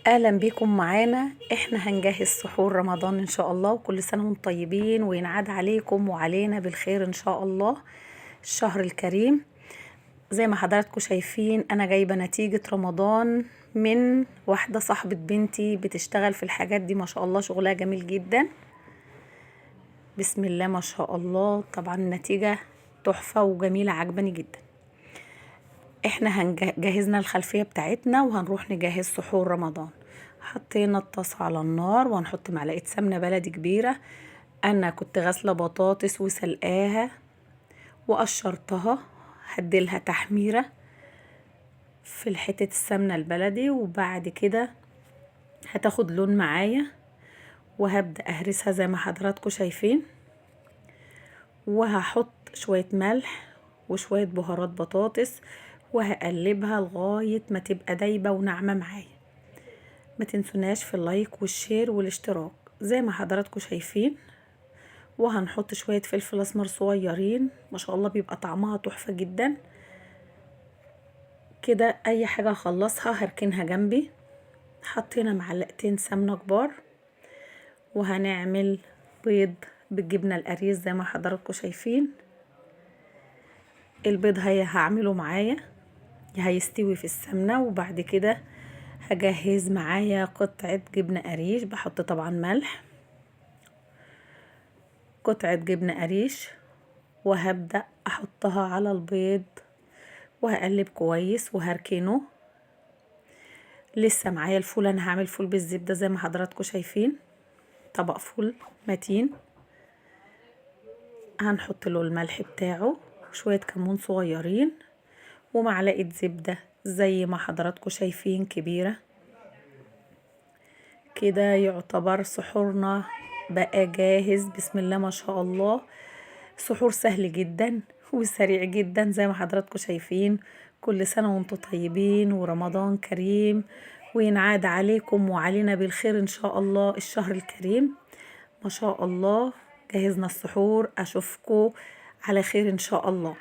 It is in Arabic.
اهلا بيكم معانا. احنا هنجهز سحور رمضان ان شاء الله، وكل سنة وانتم طيبين وينعاد عليكم وعلينا بالخير ان شاء الله. الشهر الكريم زي ما حضراتكم شايفين انا جايبة نتيجة رمضان من واحدة صاحبة بنتي بتشتغل في الحاجات دي، ما شاء الله شغلها جميل جدا، بسم الله ما شاء الله. طبعا النتيجة تحفة وجميلة عجباني جدا. احنا جهزنا الخلفية بتاعتنا وهنروح نجهز سحور رمضان. حطينا الطاسة على النار وهنحط معلقة سمنة بلدي كبيرة. انا كنت غاسلة بطاطس وسلقاها وقشرتها، هديلها تحميرة في حتة السمنة البلدي، وبعد كده هتاخد لون معايا وهبدأ اهرسها زي ما حضراتكم شايفين، وهحط شوية ملح وشوية بهارات بطاطس وهقلبها لغاية ما تبقى دايبة وناعمة معايا. ما تنسوناش في اللايك والشير والاشتراك زي ما حضراتكم شايفين. وهنحط شوية فلفل اسمر صغيرين، ما شاء الله بيبقى طعمها تحفة جدا. كده اي حاجة اخلصها هركنها جنبي. حطينا معلقتين سمنة كبار وهنعمل بيض بالجبنة القريش زي ما حضراتكم شايفين. البيض هعمله معايا هيستوي في السمنة، وبعد كده هجهز معايا قطعة جبنة قريش، بحط طبعا ملح، قطعة جبنة قريش، وهبدأ احطها على البيض وهقلب كويس وهركنه. لسه معايا الفول، انا هعمل فول بالزبدة زي ما حضراتكم شايفين، طبق فول متين. هنحط له الملح بتاعه وشوية كمون صغيرين ومعلقة زبدة زي ما حضراتكم شايفين كبيرة. كده يعتبر سحورنا بقى جاهز، بسم الله ما شاء الله. سحور سهل جدا وسريع جدا زي ما حضراتكم شايفين. كل سنة وانتم طيبين ورمضان كريم وينعاد عليكم وعلينا بالخير ان شاء الله الشهر الكريم. ما شاء الله جهزنا السحور، اشوفكم على خير ان شاء الله.